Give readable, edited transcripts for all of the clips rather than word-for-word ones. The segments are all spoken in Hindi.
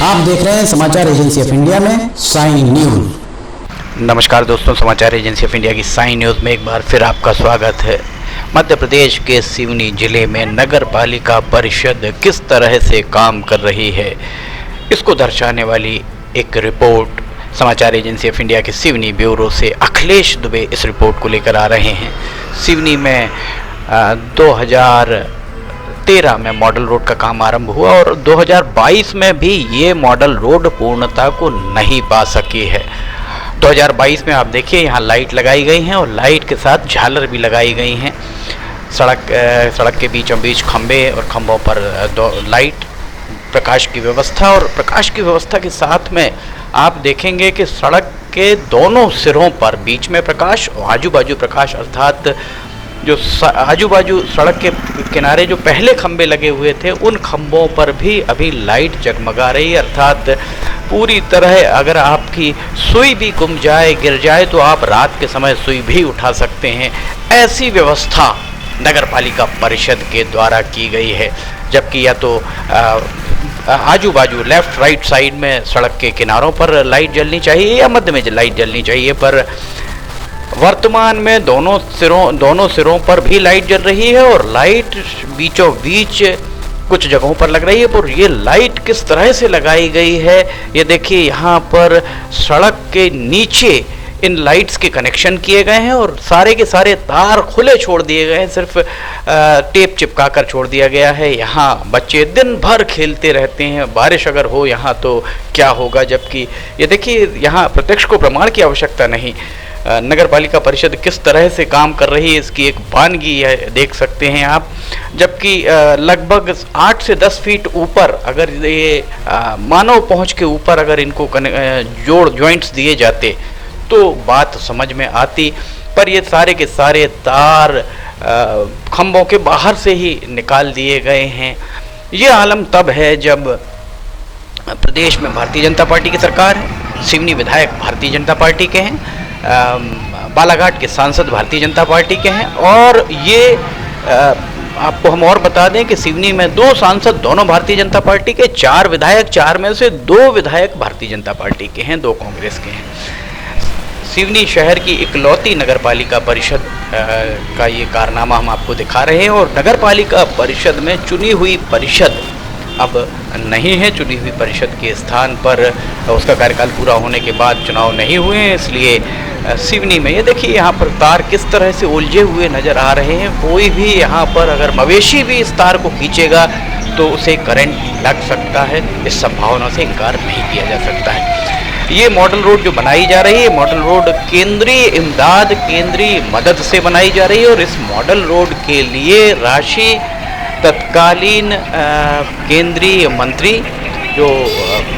आप देख रहे हैं समाचार एजेंसी ऑफ इंडिया में साइन न्यूज। नमस्कार दोस्तों, समाचार एजेंसी ऑफ इंडिया की साइन न्यूज़ में एक बार फिर आपका स्वागत है। मध्य प्रदेश के सिवनी जिले में नगर पालिका परिषद किस तरह से काम कर रही है, इसको दर्शाने वाली एक रिपोर्ट समाचार एजेंसी ऑफ इंडिया के सिवनी ब्यूरो से अखिलेश दुबे इस रिपोर्ट को लेकर आ रहे हैं। सिवनी में 2013 में मॉडल रोड का काम आरंभ हुआ और 2022 में भी ये मॉडल रोड पूर्णता को नहीं पा सकी है। 2022 में आप देखिए यहाँ लाइट लगाई गई हैं और लाइट के साथ झालर भी लगाई गई हैं। सड़क के बीचों बीच खंबे और खंभों पर दो लाइट, प्रकाश की व्यवस्था, और प्रकाश की व्यवस्था के साथ में आप देखेंगे कि सड़क के दोनों सिरों पर बीच में प्रकाश और आजू बाजू प्रकाश, अर्थात जो आजू बाजू सड़क के किनारे जो पहले खंबे लगे हुए थे उन खंभों पर भी अभी लाइट जगमगा रही है। अर्थात पूरी तरह अगर आपकी सुई भी गुम जाए, गिर जाए, तो आप रात के समय सुई भी उठा सकते हैं। ऐसी व्यवस्था नगर पालिका परिषद के द्वारा की गई है। जबकि या तो आजू बाजू लेफ्ट राइट साइड में सड़क के किनारों पर लाइट जलनी चाहिए या मध्य में लाइट जलनी चाहिए, पर वर्तमान में दोनों सिरों पर भी लाइट जल रही है और लाइट बीचों बीच कुछ जगहों पर लग रही है। पर ये लाइट किस तरह से लगाई गई है, ये देखिए, यहाँ पर सड़क के नीचे इन लाइट्स के कनेक्शन किए गए हैं और सारे के सारे तार खुले छोड़ दिए गए हैं, सिर्फ टेप चिपका कर छोड़ दिया गया है। यहाँ बच्चे दिन भर खेलते रहते हैं, बारिश अगर हो यहाँ तो क्या होगा। जबकि ये देखिए, यहाँ प्रत्यक्ष को प्रमाण की आवश्यकता नहीं, नगर पालिका परिषद किस तरह से काम कर रही है इसकी एक वानगी देख सकते हैं आप। जबकि लगभग 8 से 10 फीट ऊपर अगर ये मानव पहुंच के ऊपर अगर इनको जॉइंट्स दिए जाते तो बात समझ में आती, पर ये सारे के सारे तार खंभों के बाहर से ही निकाल दिए गए हैं। ये आलम तब है जब प्रदेश में भारतीय जनता पार्टी की सरकार है, सिवनी विधायक भारतीय जनता पार्टी के हैं, बालाघाट के सांसद भारतीय जनता पार्टी के हैं, और ये आपको हम और बता दें कि सिवनी में 2 सांसद दोनों भारतीय जनता पार्टी के, 4 विधायक, 4 में से 2 विधायक भारतीय जनता पार्टी के हैं, 2 कांग्रेस के हैं। सिवनी शहर की इकलौती नगर पालिका परिषद का ये कारनामा हम आपको दिखा रहे हैं। और नगर पालिका परिषद में चुनी हुई परिषद अब नहीं है, चुनी हुई परिषद के स्थान पर उसका कार्यकाल पूरा होने के बाद चुनाव नहीं हुए हैं, इसलिए सिवनी में ये देखिए, यहाँ पर तार किस तरह से उलझे हुए नज़र आ रहे हैं। कोई भी यहाँ पर अगर मवेशी भी इस तार को खींचेगा तो उसे करंट लग सकता है, इस संभावना से इनकार नहीं किया जा सकता है। ये मॉडल रोड जो बनाई जा रही है, मॉडल रोड केंद्रीय इमदाद, केंद्रीय मदद से बनाई जा रही है और इस मॉडल रोड के लिए राशि तत्कालीन केंद्रीय मंत्री जो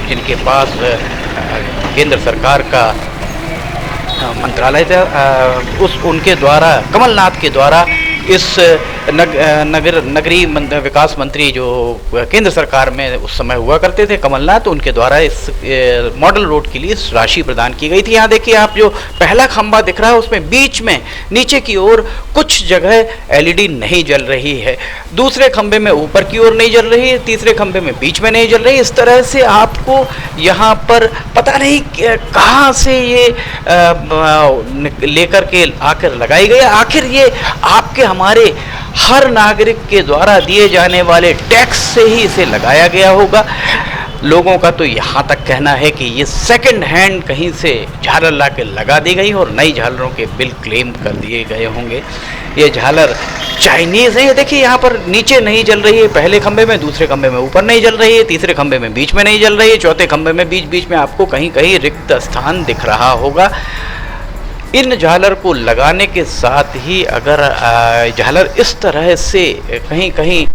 जिनके पास केंद्र सरकार का मंत्रालय था, उनके द्वारा, कमलनाथ के द्वारा इस नगरीय विकास मंत्री जो केंद्र सरकार में उस समय हुआ करते थे, कमलनाथ, उनके द्वारा इस मॉडल रोड के लिए राशि प्रदान की गई थी। यहाँ देखिए, आप जो पहला खंबा दिख रहा है उसमें बीच में नीचे की ओर कुछ जगह एलईडी नहीं जल रही है, दूसरे खंबे में ऊपर की ओर नहीं जल रही है, तीसरे खंबे में बीच में नहीं जल रही है। इस तरह से आपको यहाँ पर पता नहीं कहाँ से ये लेकर के आकर लगाई गई। आखिर ये आपके हमारे हर नागरिक के द्वारा दिए जाने वाले टैक्स से ही इसे लगाया गया होगा। लोगों का तो यहाँ तक कहना है कि ये सेकंड हैंड कहीं से झालर ला के लगा दी गई और नई झालरों के बिल क्लेम कर दिए गए होंगे। ये झालर चाइनीज़ है। ये देखिए, यहाँ पर नीचे नहीं जल रही है पहले खंबे में, दूसरे खंबे में ऊपर नहीं जल रही है, तीसरे खंबे में बीच में नहीं जल रही है, चौथे खंबे में बीच बीच में आपको कहीं कहीं रिक्त स्थान दिख रहा होगा। इन झालर को लगाने के साथ ही अगर झालर इस तरह से कहीं कहीं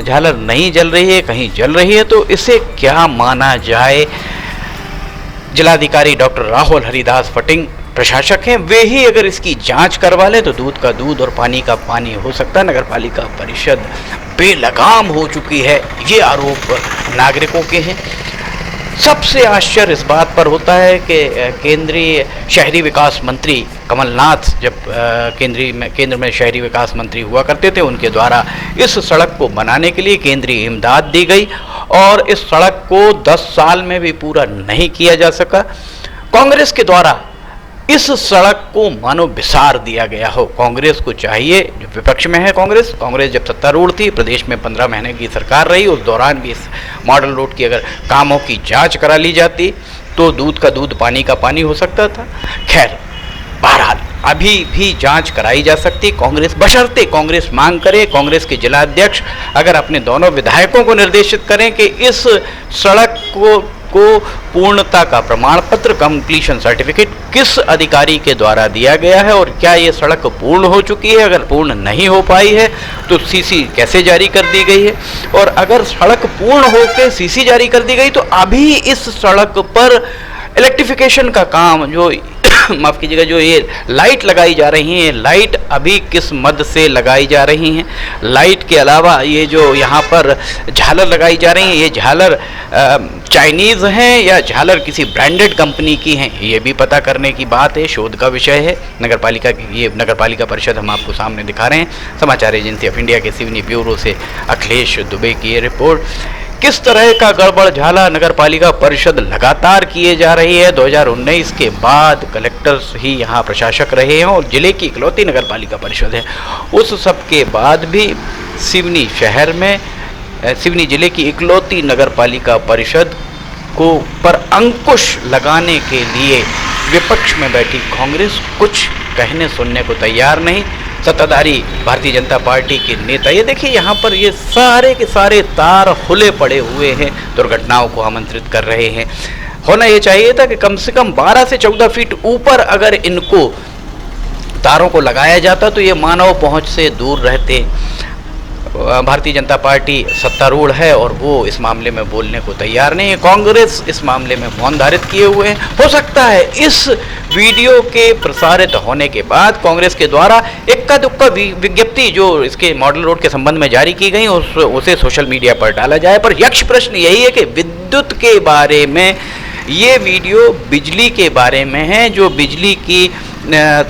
झालर नहीं जल रही है, कहीं जल रही है, तो इसे क्या माना जाए। जिलाधिकारी डॉक्टर राहुल हरिदास फटिंग प्रशासक हैं, वे ही अगर इसकी जांच करवा लें तो दूध का दूध और पानी का पानी हो सकता है। नगर पालिका परिषद बेलगाम हो चुकी है, ये आरोप नागरिकों के हैं। सबसे आश्चर्य इस बात पर होता है कि केंद्रीय शहरी विकास मंत्री कमलनाथ जब केंद्र में शहरी विकास मंत्री हुआ करते थे, उनके द्वारा इस सड़क को बनाने के लिए केंद्रीय इमदाद दी गई और इस सड़क को 10 साल में भी पूरा नहीं किया जा सका। कांग्रेस के द्वारा इस सड़क को मानो बिसार दिया गया हो। कांग्रेस को चाहिए, जो विपक्ष में है कांग्रेस जब सत्तारूढ़ थी, प्रदेश में 15 महीने की सरकार रही, उस दौरान भी इस मॉडल रोड की अगर कामों की जांच करा ली जाती तो दूध का दूध पानी का पानी हो सकता था। खैर, बहरहाल अभी भी जांच कराई जा सकती कांग्रेस, बशर्ते कांग्रेस मांग करे, कांग्रेस के जिला अध्यक्ष अगर अपने दोनों विधायकों को निर्देशित करें कि इस सड़क को पूर्णता का प्रमाण पत्र, कंप्लीशन सर्टिफिकेट किस अधिकारी के द्वारा दिया गया है और क्या ये सड़क पूर्ण हो चुकी है। अगर पूर्ण नहीं हो पाई है तो सीसी कैसे जारी कर दी गई है, और अगर सड़क पूर्ण होकर सीसी जारी कर दी गई तो अभी इस सड़क पर इलेक्ट्रिफिकेशन का काम, जो माफ़ कीजिएगा, जो ये लाइट लगाई जा रही हैं, लाइट अभी किस मद से लगाई जा रही हैं। लाइट के अलावा ये जो यहाँ पर झालर लगाई जा रही हैं, ये झालर चाइनीज़ हैं या झालर किसी ब्रांडेड कंपनी की हैं, ये भी पता करने की बात है, शोध का विषय है। नगरपालिका की, ये नगरपालिका परिषद हम आपको सामने दिखा रहे हैं। समाचार एजेंसी ऑफ इंडिया के सिवनी ब्यूरो से अखिलेश दुबे की ये रिपोर्ट। किस तरह का गड़बड़ झाला नगरपालिका परिषद लगातार किए जा रही है। 2019 के बाद कलेक्टर्स ही यहाँ प्रशासक रहे हैं और जिले की इकलौती नगरपालिका परिषद है। उस सब के बाद भी सिवनी शहर में, सिवनी जिले की इकलौती नगरपालिका परिषद को पर अंकुश लगाने के लिए विपक्ष में बैठी कांग्रेस कुछ कहने सुनने को तैयार नहीं। सत्ताधारी भारतीय जनता पार्टी के नेता, ये देखिए यहाँ पर ये सारे के सारे तार खुले पड़े हुए हैं, दुर्घटनाओं को आमंत्रित कर रहे हैं। होना ये चाहिए था कि कम से कम 12 से 14 फीट ऊपर अगर इनको तारों को लगाया जाता तो ये मानव पहुँच से दूर रहते। भारतीय जनता पार्टी सत्तारूढ़ है और वो इस मामले में बोलने को तैयार नहीं है। कांग्रेस इस मामले में मौन धारित किए हुए हैं। हो सकता है इस वीडियो के प्रसारित होने के बाद कांग्रेस के द्वारा इक्का दुक्का विज्ञप्ति जो इसके मॉडल रोड के संबंध में जारी की गई उसे सोशल मीडिया पर डाला जाए। पर यक्ष प्रश्न यही है कि विद्युत के बारे में ये वीडियो बिजली के बारे में है, जो बिजली की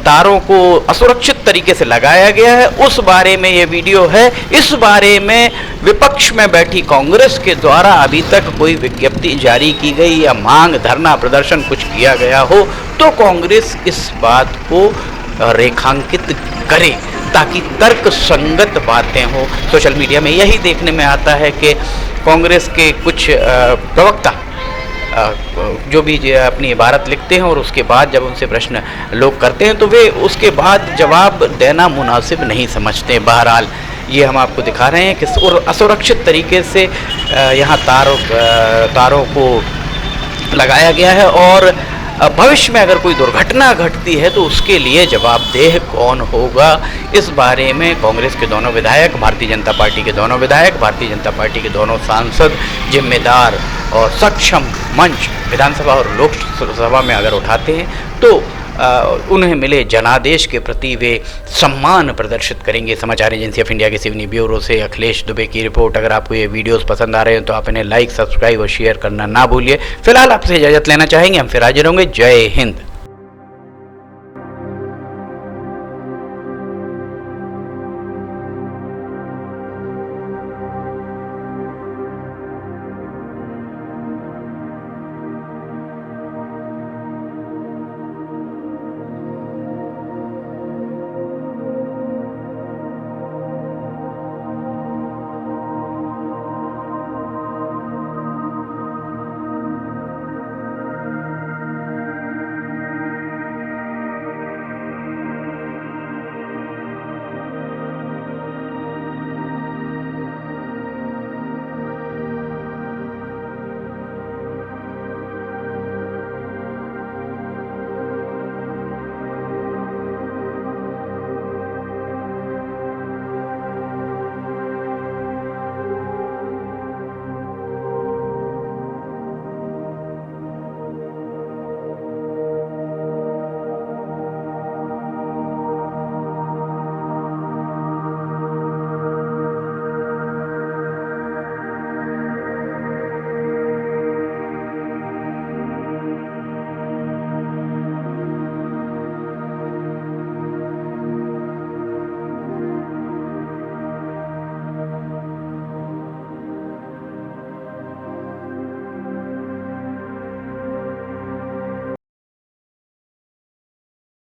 तारों को असुरक्षित तरीके से लगाया गया है, उस बारे में ये वीडियो है। इस बारे में विपक्ष में बैठी कांग्रेस के द्वारा अभी तक कोई विज्ञप्ति जारी की गई या मांग, धरना, प्रदर्शन कुछ किया गया हो तो कांग्रेस इस बात को रेखांकित करे ताकि तर्क संगत बातें हो। सोशल मीडिया में यही देखने में आता है कि कांग्रेस के कुछ प्रवक्ता जो भी अपनी इबारत लिखते हैं और उसके बाद जब उनसे प्रश्न लोग करते हैं तो वे उसके बाद जवाब देना मुनासिब नहीं समझते। बहरहाल ये हम आपको दिखा रहे हैं कि असुरक्षित तरीके से यहाँ तारों को लगाया गया है और भविष्य में अगर कोई दुर्घटना घटती है तो उसके लिए जवाबदेह कौन होगा। इस बारे में कांग्रेस के दोनों विधायक, भारतीय जनता पार्टी के दोनों विधायक, भारतीय जनता पार्टी के दोनों सांसद जिम्मेदार और सक्षम मंच विधानसभा और लोकसभा में अगर उठाते हैं तो उन्हें मिले जनादेश के प्रति वे सम्मान प्रदर्शित करेंगे। समाचार एजेंसी ऑफ इंडिया के सिवनी ब्यूरो से अखिलेश दुबे की रिपोर्ट। अगर आपको ये वीडियोस पसंद आ रहे हैं तो आप इन्हें लाइक, सब्सक्राइब और शेयर करना ना भूलिए। फिलहाल आपसे इजाज़त लेना चाहेंगे, हम फिर हाजिर होंगे। जय हिंद।